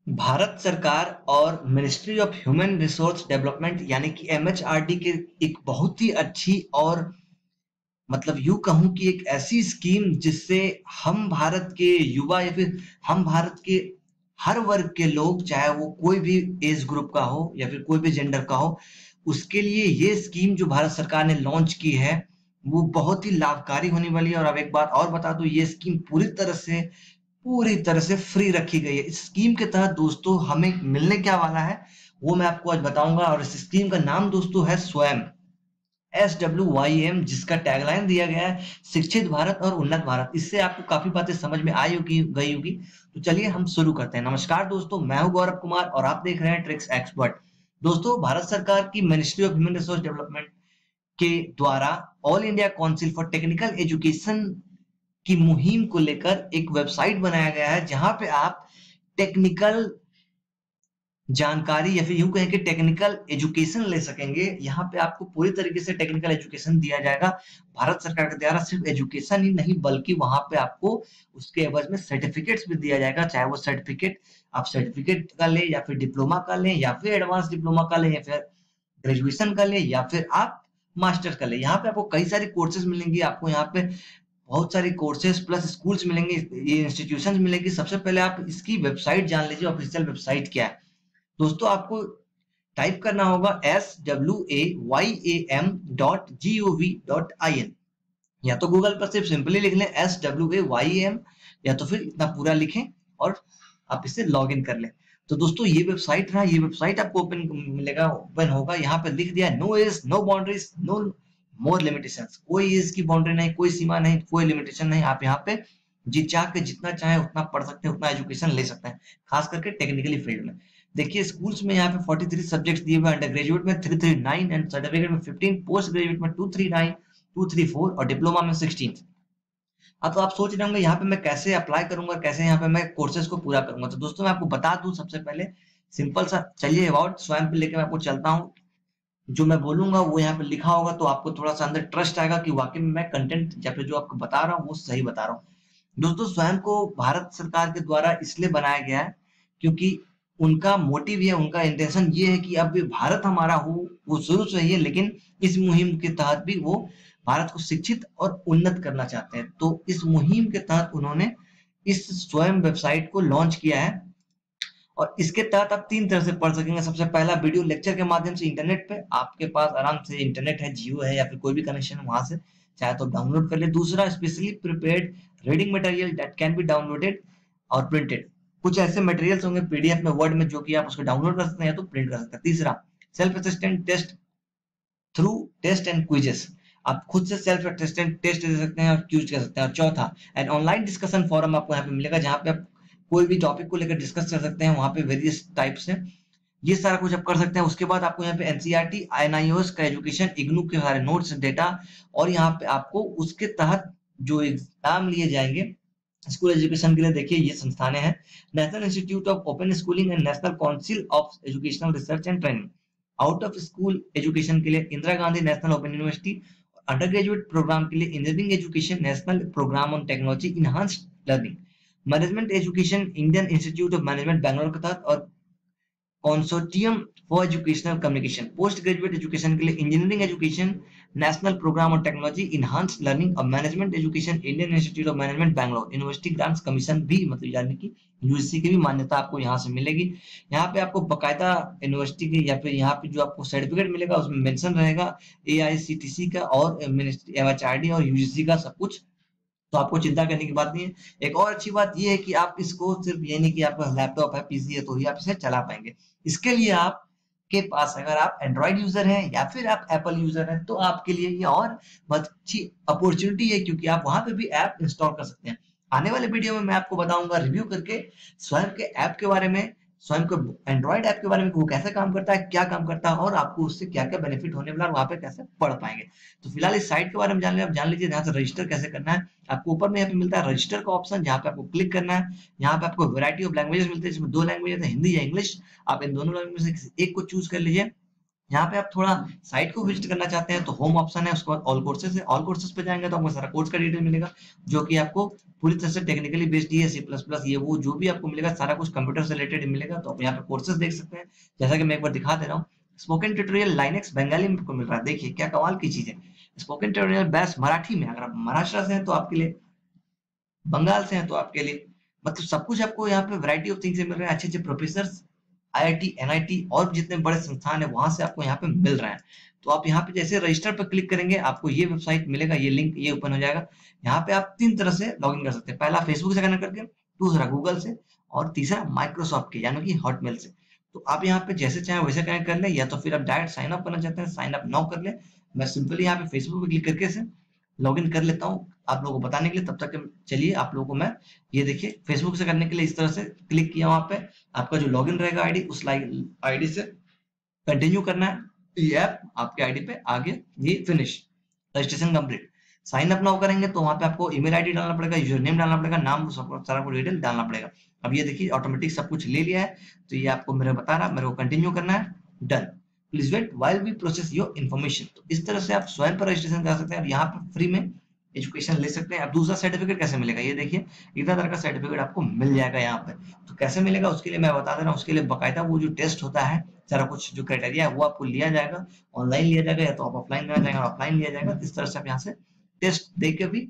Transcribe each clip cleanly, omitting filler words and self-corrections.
भारत सरकार और ministry of human resource development यानी कि एमएचआरडी के एक बहुत ही अच्छी और मतलब यूं कहूं कि एक ऐसी स्कीम जिससे हम भारत के युवा या फिर हम भारत के हर वर्ग के लोग, चाहे वो कोई भी एज ग्रुप का हो या फिर कोई भी जेंडर का हो, उसके लिए ये स्कीम जो भारत सरकार ने लॉन्च की है वो बहुत ही लाभकारी होने वाली है। और अब एक बात और बता दूं, ये स्कीम पूरी तरह से फ्री रखी गई है। इस स्कीम के तहत दोस्तों हमें मिलने क्या वाला है वो मैं आपको आज बताऊंगा। और इस स्कीम का नाम दोस्तों है स्वयं, SWYM, जिसका टैगलाइन दिया गया है शिक्षित भारत और उन्नत भारत। इससे आपको काफी बातें समझ में आई होगी गई होगी। तो चलिए हम शुरू करते हैं। नमस्कार दोस्तों, मैं हूं गौरव कुमार और आप देख रहे हैं ट्रिक्स एक्सपर्ट। दोस्तों, भारत सरकार की ministry of human resource development के द्वारा all India council for technical education की मुहिम को लेकर एक वेबसाइट बनाया गया है जहां पे आप टेक्निकल जानकारी या फिर यूं कहें कि टेक्निकल एजुकेशन ले सकेंगे। यहाँ पे आपको पूरी तरीके से टेक्निकल एजुकेशन दिया जाएगा भारत सरकार के द्वारा। सिर्फ एजुकेशन ही नहीं बल्कि वहां पे आपको उसके एवज में सर्टिफिकेट्स भी दिया जाएगा। चाहे वो सर्टिफिकेट आप सर्टिफिकेट का लें या फिर डिप्लोमा का लें या फिर एडवांस डिप्लोमा का लें या फिर ग्रेजुएशन का लें या फिर आप मास्टर्स का लें। यहाँ पे आपको कई सारी कोर्सेज मिलेंगी। आपको यहाँ पे बहुत सारी कोर्सेज प्लस स्कूल्स मिलेंगे, ये इंस्टीट्यूशंस मिलेंगी। सबसे पहले आप इसकी वेबसाइट जान लीजिए, ऑफिशियल वेबसाइट क्या है। दोस्तों, आपको टाइप करना होगा swayam.gov.in, या तो गूगल पर सिर्फ सिंपली लिख लें SWAYAM, या तो फिर इतना पूरा लिखें और आप इसे लॉग इन कर लें। तो दोस्तों ये वेबसाइट रहा, ये वेबसाइट आपको ओपन मिलेगा, ओपन होगा। यहाँ पे लिख दिया no age no boundaries no more limitations. कोई एज की बाउंड्री नहीं, कोई सीमा नहीं, कोई लिमिटेशन नहीं। आप यहाँ पे जी चाह के जितना चाहे उतना पढ़ सकते हैं, उतना एजुकेशन ले सकते हैं, खास करके टेक्निकली फील्ड में। देखिए स्कूल्स में यहाँ पे 43 सब्जेक्ट्स दिए हुए हैं, अंडर ग्रेजुएट में 339 एंड सर्टिफिकेट में 15, पोस्ट ग्रेजुएट में 239 234 और डिप्लोमा में 16। अब तो आप सोच रहे होंगे यहाँ पे मैं कैसे अप्लाई करूंगा, कैसे यहाँ पे मैं कोर्सेज को पूरा करूंगा। तो दोस्तों मैं आपको बता दूं सबसे पहले सिंपल सा, चलिए अबाउट स्वयं पे लेकर मैं आपको चलता हूँ। जो मैं बोलूंगा वो यहाँ पे लिखा होगा तो आपको थोड़ा सा अंदर ट्रस्ट आएगा कि वाकई में मैं कंटेंट या फिर जो आपको बता रहा हूँ वो सही बता रहा हूँ। दोस्तों स्वयं को भारत सरकार के द्वारा इसलिए बनाया गया है क्योंकि उनका मोटिव ये, उनका इंटेंशन ये है कि अब भी भारत हमारा हो, वो शुरू से ही है, लेकिन इस मुहिम के तहत भी वो भारत को शिक्षित और उन्नत करना चाहते हैं। तो इस मुहिम के तहत उन्होंने इस स्वयं वेबसाइट को लॉन्च किया है। और इसके तहत आप तीन तरह से पढ़ सकेंगे। सबसे पहला वीडियो लेक्चर के माध्यम से इंटरनेट पे, आपके पास आराम से इंटरनेट है, जियो है या फिर कोई भी कनेक्शन है वहां से चाहे तो डाउनलोड कर ले। दूसरा specially prepared reading material that can be downloaded और प्रिंटेड। कुछ ऐसे मटेरियल्स होंगे पीडीएफ में, वर्ड में, जो कि आप उसको डाउनलोड कर सकते हैं या तो प्रिंट कर सकते हैं। तीसरा self assistant test through test and quizzes, आप खुद से सेल्फ असिस्टेंट टेस्ट दे सकते हैं और क्यूज कर सकते हैं। और चौथा एंड ऑनलाइन डिस्कशन फोरम आपको यहाँ पे मिलेगा जहाँ पे आप कोई भी टॉपिक को लेकर डिस्कस कर सकते हैं। वहां पे वेरियस टाइप से ये सारा कुछ आप कर सकते हैं। उसके बाद आपको यहाँ पे एनसीईआरटी एनआईओएस का एजुकेशन, इग्नू के सारे नोट्स, डेटा, और यहाँ पे आपको उसके तहत जो एग्जाम लिए जाएंगे स्कूल एजुकेशन के लिए, देखिए ये संस्थानें हैं national institute of open schooling and national council of educational research and training. Out of school education के लिए Indira Gandhi national open university, under graduate program के लिए engineering education national program on technology enhanced learning, management education Indian institute of management Bangalore के तहत, और consortium for educational communication. Post graduate education के लिए engineering education national program on technology enhanced learning और management education Indian institute of management Bangalore. University grants commission भी, मतलब यानी कि यूजीसी की भी मान्यता आपको यहाँ से मिलेगी। यहाँ पे आपको बकायदा यूनिवर्सिटी की या फिर यहाँ पे जो आपको सर्टिफिकेट मिलेगा उसमें मेंशन रहेगा एआईसीटीसी का और मिनिस्ट्री एमएचआरडी और यूजीसी का सब कुछ। तो आपको चिंता करने की बात नहीं है। एक और अच्छी बात यह है कि आप इसको सिर्फ ये नहीं कि आपका लैपटॉप है, पीसी है तो ही आप इसे चला पाएंगे। इसके लिए आप के पास अगर आप एंड्रॉइड यूजर हैं या फिर आप एप्पल यूजर हैं तो आपके लिए ये और बहुत अच्छी अपॉर्चुनिटी है क्योंकि आप वहां पे भी ऐप इंस्टॉल कर सकते हैं। आने वाले वीडियो में मैं आपको बताऊंगा रिव्यू करके स्वयं के ऐप के बारे में, स्वयं को एंड्रॉइड ऐप के बारे में, वो कैसे काम करता है, क्या काम करता है और आपको उससे क्या क्या बेनिफिट होने वाला है, वहां पे कैसे पढ़ पाएंगे। तो फिलहाल इस साइट के बारे में जान ले, आप जान लीजिए यहाँ से रजिस्टर कैसे करना है। आपको ऊपर में यहाँ पे मिलता है रजिस्टर का ऑप्शन, जहाँ पे आपको क्लिक करना है। यहाँ पे आपको वैरायटी ऑफ लैंग्वेजेस मिलते हैं, जिसमें दो लैंग्वेज है, हिंदी या इंग्लिश। आप इन दोनों लैंग्वेज में से किसी एक को चूज कर लीजिए। यहाँ पे आप थोड़ा साइट को विजिट करना चाहते हैं तो होम ऑप्शन है, उसके बाद ऑल कोर्सेज है। ऑल कोर्सेज पे जाएंगे तो आपको सारा कोर्स का डिटेल मिलेगा, जो कि आपको पूरी तरह से टेक्निकली बेस्ड है, C++ ये वो जो भी आपको मिलेगा सारा कुछ कंप्यूटर से रिलेटेड मिलेगा। तो आप यहाँ पे कोर्सेज देख सकते हैं, जैसा कि मैं एक बार दिखा दे रहा हूँ। स्पोकन ट्यूटोरियल लाइनेक्स बंगाली में आपको मिल रहा है, देखिए क्या कमाल की चीज है। स्पोकन ट्यूटोरियल बेस्ट मराठी में, अगर आप महाराष्ट्र से हैं तो आपके लिए, बंगाल से हैं तो आपके लिए, मतलब सब कुछ आपको यहाँ पे वैरायटी ऑफ थिंग्स मिल रहे हैं। अच्छे अच्छे प्रोफेसर आईआईटी एनआईटी और जितने बड़े संस्थान है वहां से आपको यहाँ पे मिल रहे हैं। तो आप यहाँ पे जैसे रजिस्टर पर क्लिक करेंगे आपको ये वेबसाइट मिलेगा, ये लिंक ये ओपन हो जाएगा। यहाँ पे आप 3 तरह से लॉगिन कर सकते हैं, पहला फेसबुक से कनेक्ट करके, दूसरा गूगल से, और तीसरा माइक्रोसॉफ्ट के यानी कि हॉटमेल से। तो आप यहाँ पे जैसे चाहे वैसे कनेक्ट कर ले, या तो फिर आप डायरेक्ट साइन अप करना चाहते हैं साइन अप नाउ कर ले। मैं सिंपली यहाँ पे फेसबुक पे क्लिक करके से लॉगिन कर लेता हूँ आप लोगों को बताने के लिए। तब तक चलिए आप लोगों को मैं ये देखिए, फेसबुक से करने के लिए इस तरह से क्लिक किया, वहां पे आपका जो लॉगिन रहेगा आईडी, उस आईडी से कंटिन्यू करना है। ये ऐप आपके आईडी पे आगे, ये finish, registration complete. Sign up now करेंगे तो वहां पे आपको ईमेल आईडी डालना पड़ेगा, यूजर नेम डालना पड़ेगा, नाम सब सारा कुछ डिटेल डालना पड़ेगा। अब ये देखिए ऑटोमेटिक सब कुछ ले लिया है, तो ये आपको मेरे बता रहा, मेरे को कंटिन्यू करना है, done. Please wait while we process your information. तो इस तरह से आप स्वयं पर रजिस्ट्रेशन कर सकते हैं और यहाँ पे फ्री में एजुकेशन ले सकते हैं। अब दूसरा सर्टिफिकेट कैसे मिलेगा, ये देखिए इतना तरह का सर्टिफिकेट आपको मिल जाएगा यहाँ पे। तो कैसे मिलेगा उसके लिए मैं बता दे रहा हूँ। उसके लिए बकायदा वो जो टेस्ट होता है, सारा कुछ जो क्राइटेरिया है वो आपको लिया जाएगा, ऑनलाइन लिया जाएगा, या तो आप ऑफलाइन करना चाहेंगे ऑफलाइन लिया जाएगा। इस तरह से आप यहाँ से टेस्ट दे के भी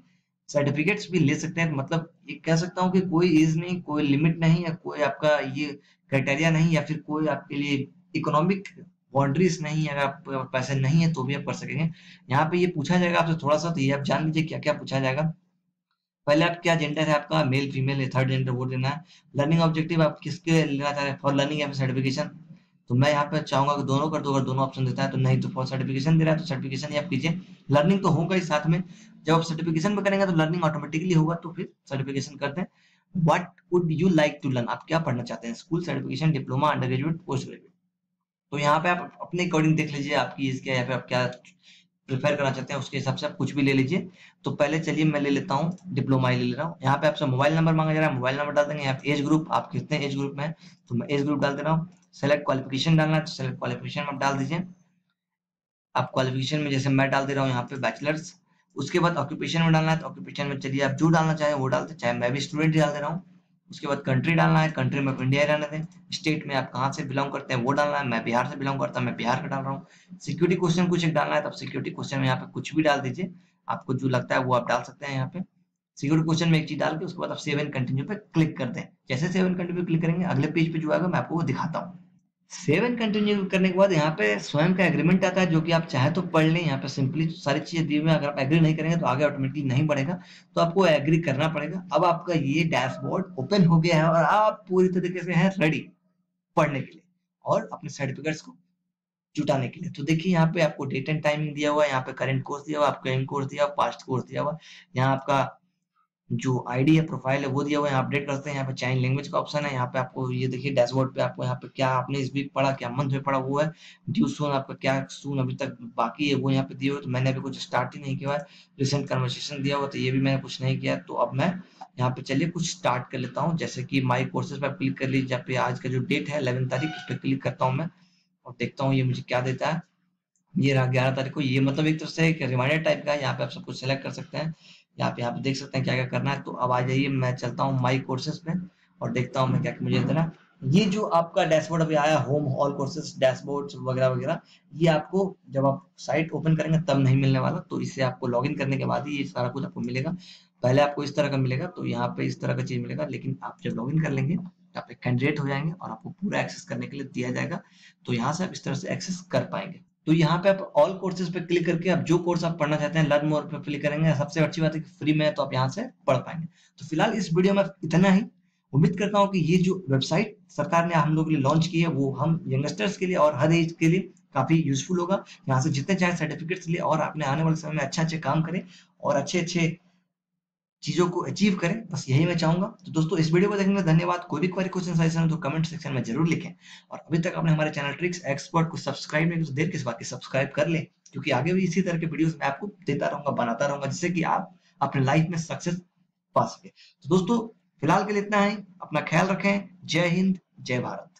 सर्टिफिकेट्स भी ले सकते हैं। मतलब ये कह सकता हूँ कि कोई एज नहीं, कोई लिमिट नहीं, या कोई आपका ये क्राइटेरिया नहीं, या फिर कोई आपके लिए इकोनॉमिक बाउंड्रीज नहीं, अगर आप पैसे नहीं है तो भी आप कर सकेंगे। यहाँ पे ये पूछा जाएगा आपसे थोड़ा सा, तो ये आप जान लीजिए क्या क्या पूछा जाएगा। पहले आप क्या जेंडर है आपका, मेल फीमेल या थर्ड जेंडर वो देना है। लर्निंग ऑब्जेक्टिव आप किसके लेना चाह रहे हैं, फॉर लर्निंग या फिर सर्टिफिकेशन। तो मैं यहाँ पे चाहूंगा कि दोनों कर दो, अगर दोनों ऑप्शन देता है तो नहीं, तो फॉर सर्टिफिकेशन दे रहा है तो सर्टिफिकेशन ही आप कीजिए। लर्निंग तो होगा ही साथ में, जब आप सर्टिफिकेशन में करेंगे तो लर्निंग ऑटोमेटिकली होगा, तो फिर सर्टिफिकेशन करते हैं। What would you like to learn, आप क्या पढ़ना चाहते हैं, school certification, diploma, under graduate, post graduate. तो यहाँ पे आप अपने अकॉर्डिंग देख लीजिए आपकी एज क्या है, या फिर आप क्या प्रिफर करना चाहते हैं, उसके हिसाब से आप कुछ भी ले लीजिए। तो पहले चलिए मैं ले लेता हूँ डिप्लोमा ही ले ले रहा हूँ। यहाँ पे आपसे मोबाइल नंबर मांगा जा रहा है, मोबाइल नंबर डाल देंगे। यहाँ पे एज ग्रुप, आप कितने एज ग्रुप में है, तो मैं एज ग्रुप डाल दे रहा हूँ। सेलेक्ट क्वालिफिकेशन डालना है तो सेलेक्ट क्वालिफिकेशन आप डाल दीजिए। आप क्वालिफिकेशन में जैसे मैं डाल दे रहा हूँ यहाँ पे बैचलर्स। उसके बाद ऑक्यूपेशन में डालना है तो ऑक्यूपेशन में चलिए आप जो डालना चाहें वो डालते, चाहे मैं भी स्टूडेंट ही डाल दे रहा हूँ। उसके बाद कंट्री डालना है, कंट्री में इंडिया ही रहने दें। स्टेट में आप कहाँ से बिलोंग करते हैं वो डालना है, मैं बिहार से बिलोंग करता हूँ, मैं बिहार का डाल रहा हूँ। सिक्योरिटी क्वेश्चन कुछ एक डालना है, तब सिक्योरिटी क्वेश्चन में यहाँ पे कुछ भी डाल दीजिए, आपको जो लगता है वो आप डाल सकते हैं। यहाँ पे सिक्योरिटी क्वेश्चन में एक चीज डाल के उसके बाद आप सेव एंड कंटिन्यू पे क्लिक कर दें। जैसे सेव एंड कंटिन्यू क्लिक करेंगे अगले पेज पे जो आएगा मैं आपको वो दिखाता हूँ। सेव एंड कंटिन्यू करने के बाद यहाँ पे स्वयं का एग्रीमेंट आता है, जो कि आप चाहे तो पढ़ लें। यहाँ पे सिंपली सारी चीजें दी हुई हैं, अगर आप एग्री नहीं करेंगे तो आगे ऑटोमेटिकली नहीं बढ़ेगा, तो आपको एग्री करना पड़ेगा। अब आपका ये डैशबोर्ड ओपन हो गया है और आप पूरी तरीके से हैं रेडी पढ़ने के लिए और अपने सर्टिफिकेट्स को जुटाने के लिए। तो देखिए यहाँ पे आपको डेट एंड टाइमिंग दिया हुआ है, यहाँ पे करंट कोर्स दिया हुआ है, आपका एम कोर्स दिया हुआ, पास्ट कोर्स दिया हुआ, यहाँ आपका जो आईडी है प्रोफाइल है वो दिया हुआ है, यहाँ अपडेट करते हैं। यहाँ पे चाइल्ड लैंग्वेज का ऑप्शन है, यहाँ पे आपको ये देखिए डैशबोर्ड पे आपको यहाँ पे क्या आपने इस वीक पढ़ा, क्या मंथ में पढ़ा वो है। ड्यू सून आपका क्या सून अभी तक बाकी है वो यहाँ पे दिए हुए, तो मैंने अभी कुछ स्टार्ट ही नहीं किया है। रिसेंट कन्वर्सेशन दिया हुआ तो ये भी मैंने कुछ नहीं किया। तो अब मैं यहाँ पे चलिए कुछ स्टार्ट कर लेता हूँ, जैसे कि माई कोर्सेज पे क्लिक कर लीजिए। जहाँ पे आज का जो डेट है 11 तारीख, उस पर क्लिक करता हूँ मैं और देखता हूँ ये मुझे क्या देता है। ये रहा 11 तारीख को, ये मतलब एक तरह से एक रिमाइंडर टाइप का है। यहाँ पे आप सब कुछ सेलेक्ट कर सकते हैं, यहाँ पे देख सकते हैं क्या क्या करना है। तो अब आ जाइए, मैं चलता हूँ माई कोर्सेज पे और देखता हूँ मैं क्या मुझे इतना। ये जो आपका डैशबोर्ड अभी आया, होम ऑल कोर्सेज डैशबोर्ड वगैरह वगैरह, ये आपको जब आप साइट ओपन करेंगे तब नहीं मिलने वाला। तो इससे आपको लॉगिन करने के बाद ही ये सारा कुछ आपको मिलेगा। पहले आपको इस तरह का मिलेगा, तो यहाँ पे इस तरह का चीज मिलेगा, लेकिन आप जब लॉगिन कर लेंगे तो आप एक कैंडिडेट हो जाएंगे और आपको पूरा एक्सेस करने के लिए दिया जाएगा। तो यहाँ से आप इस तरह से एक्सेस कर पाएंगे। तो यहाँ पे आप ऑल कोर्सेज पे क्लिक करके आप जो कोर्स आप पढ़ना चाहते हैं लर्न मोर पे क्लिक करेंगे। सबसे अच्छी बात है कि फ्री में है, तो आप यहाँ से पढ़ पाएंगे। तो फिलहाल इस वीडियो में इतना ही। उम्मीद करता हूँ कि ये जो वेबसाइट सरकार ने हम लोग के लिए लॉन्च की है वो हम यंगस्टर्स के लिए और हर एज के लिए काफी यूजफुल होगा। यहाँ से जितने चाहे सर्टिफिकेट्स लिए और अपने आने वाले समय में अच्छे अच्छे काम करें और अच्छे अच्छे चीजों को अचीव करें, बस यही मैं चाहूंगा। तो दोस्तों इस वीडियो को देखने के लिए धन्यवाद। कोई भी क्वेरी क्वेश्चन सजेशन हो तो कमेंट सेक्शन में जरूर लिखें। और अभी तक आपने हमारे चैनल ट्रिक्स एक्सपर्ट को सब्सक्राइब नहीं किया तो देर किस बात की, सब्सक्राइब कर लें, क्योंकि आगे भी इसी तरह के वीडियोस मैं आपको देता रहूंगा, बनाता रहूंगा, जिससे कि आप अपने लाइफ में सक्सेस पा सके। तो दोस्तों फिलहाल के लिए इतना ही, अपना ख्याल रखें। जय हिंद, जय भारत।